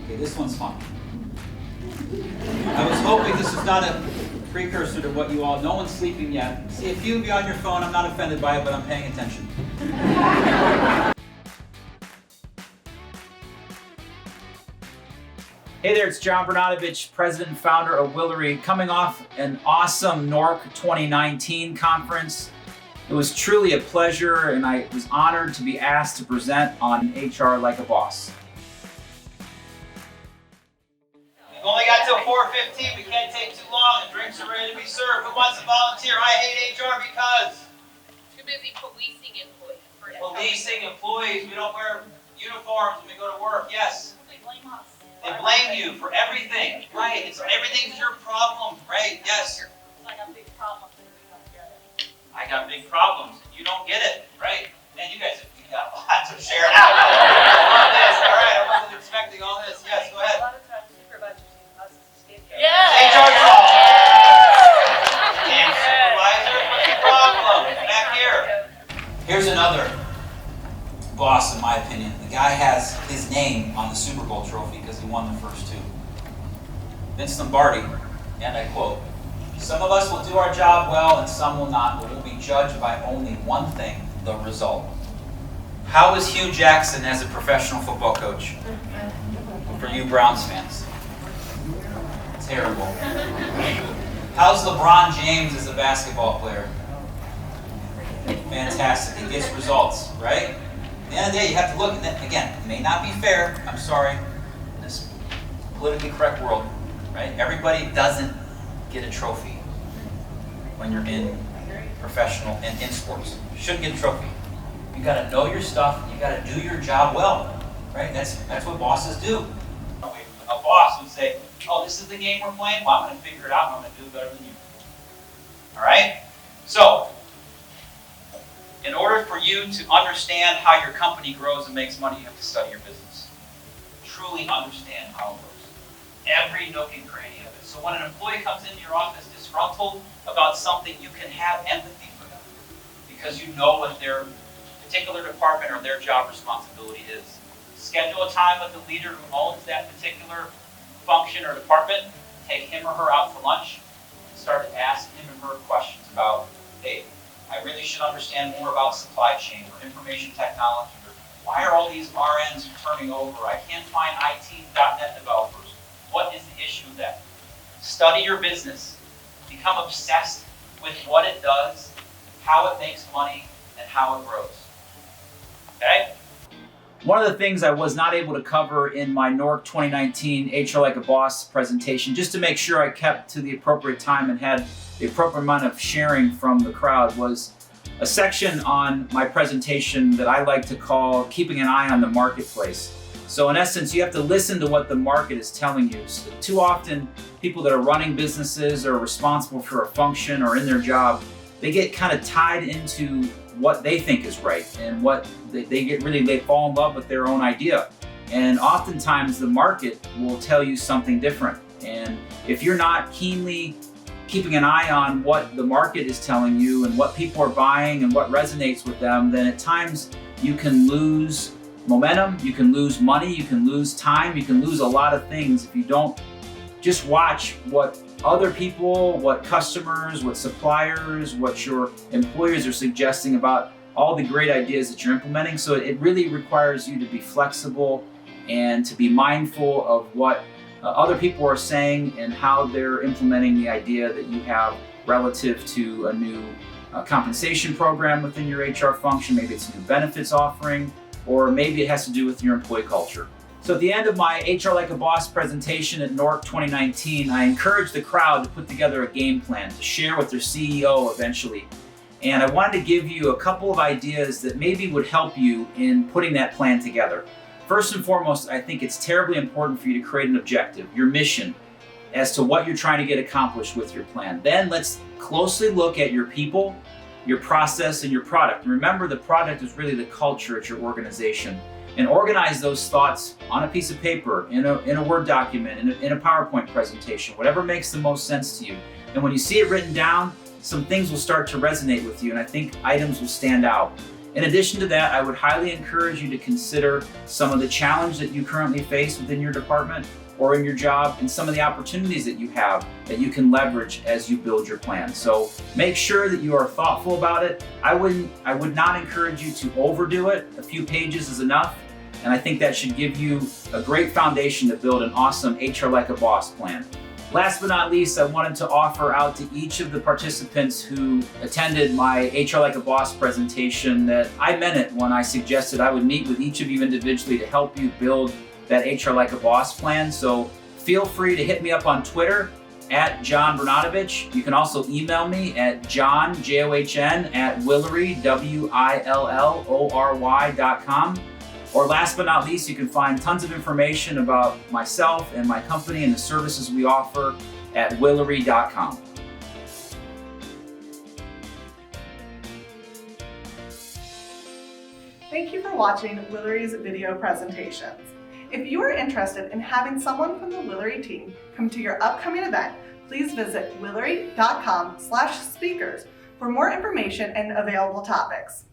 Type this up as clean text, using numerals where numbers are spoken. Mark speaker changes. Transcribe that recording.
Speaker 1: Okay, this one's fun. I was hoping this was not a precursor to what you all, no one's sleeping yet. See, a few of you on your phone, I'm not offended by it, but I'm paying attention. Hey there, it's John Bertnatovicz, president and founder of Willory, coming off an awesome NOHRC 2019 conference. It was truly a pleasure, and I was honored to be asked to present on HR Like a Boss. We've only got till 4:15. We can't take too long. The drinks are ready to be served. Who wants to volunteer? I hate HR because
Speaker 2: Too busy policing employees.
Speaker 1: policing employees. We don't wear uniforms when we go to work. Yes.
Speaker 2: They blame us.
Speaker 1: They blame you for everything. Right. Everything's your problem. Right. Yes.
Speaker 2: I got big problems and we don't get it.
Speaker 1: I got big problems. You don't get it. Right. Man, you guys have got lots of sharing out. All this. All right. I wasn't expecting all this. Yes. Go ahead.
Speaker 2: A lot of times supervisors use us as a scapegoat.
Speaker 1: HR and supervisor, what's the problem? Back here. Here's another boss, in my opinion. The guy has his name on the Super Bowl trophy because he won the first two. Vince Lombardi, and I quote, "Some of us will do our job well and some will not, but we'll be judged by only one thing, the result." How is Hugh Jackson as a professional football coach? For you Browns fans. Terrible. How's LeBron James as a basketball player? Fantastic. He gets results, right? At the end of the day, you have to look at that. Again, it may not be fair. I'm sorry. In this politically correct world, right? Everybody doesn't get a trophy when you're in professional and in sports. You shouldn't get a trophy. You got to know your stuff. You got to do your job well, right? That's what bosses do. A boss would say, "Oh, this is the game we're playing? Well, I'm going to figure it out and I'm going to do it better than you." All right? So, in order for you to understand how your company grows and makes money, you have to study your business. Truly understand how it grows. Every nook and cranny of it. So when an employee comes into your office disgruntled about something, you can have empathy for them because you know what their particular department or their job responsibility is. Schedule a time with the leader who owns that particular function or department, take him or her out for lunch, and start to ask him or her questions about, "Hey, I really should understand more about supply chain or information technology, or why are all these RNs turning over? I can't find IT.NET developers. What is the issue with that?" Study your business. Become obsessed with what it does, how it makes money, and how it grows. Okay? One of the things I was not able to cover in my NOHRC 2019 HR Like a Boss presentation, just to make sure I kept to the appropriate time and had the appropriate amount of sharing from the crowd, was a section on my presentation that I like to call keeping an eye on the marketplace. So in essence, you have to listen to what the market is telling you. So too often, people that are running businesses or responsible for a function or in their job, they get kind of tied into what they think is right and what they fall in love with their own idea. And oftentimes the market will tell you something different. And if you're not keenly keeping an eye on what the market is telling you and what people are buying and what resonates with them, then at times you can lose momentum, you can lose money, you can lose time, you can lose a lot of things if you don't just watch what other people, what customers, what suppliers, what your employers are suggesting about all the great ideas that you're implementing. So it really requires you to be flexible and to be mindful of what other people are saying and how they're implementing the idea that you have relative to a new compensation program within your HR function. Maybe it's a new benefits offering, or maybe it has to do with your employee culture. So at the end of my HR Like a Boss presentation at NOHRC 2019, I encouraged the crowd to put together a game plan to share with their CEO eventually. And I wanted to give you a couple of ideas that maybe would help you in putting that plan together. First and foremost, I think it's terribly important for you to create an objective, your mission, as to what you're trying to get accomplished with your plan. Then let's closely look at your people, your process, and your product. And remember, the product is really the culture at your organization. And organize those thoughts on a piece of paper, in a Word document, in a PowerPoint presentation, whatever makes the most sense to you. And when you see it written down, some things will start to resonate with you, and I think items will stand out. In addition to that, I would highly encourage you to consider some of the challenge that you currently face within your department or in your job, and some of the opportunities that you have that you can leverage as you build your plan. So make sure that you are thoughtful about it. I would not encourage you to overdo it. A few pages is enough, and I think that should give you a great foundation to build an awesome HR Like a Boss plan. Last but not least, I wanted to offer out to each of the participants who attended my HR Like a Boss presentation that I meant it when I suggested I would meet with each of you individually to help you build that HR Like a Boss plan. So feel free to hit me up on Twitter at John Bertnatovicz. You can also email me at John, John, at Willory, WILLORY.com. Or last but not least, you can find tons of information about myself and my company and the services we offer at Willory.com.
Speaker 3: Thank you for watching Willory's video presentations. If you are interested in having someone from the Willory team come to your upcoming event, please visit willory.com/speakers for more information and available topics.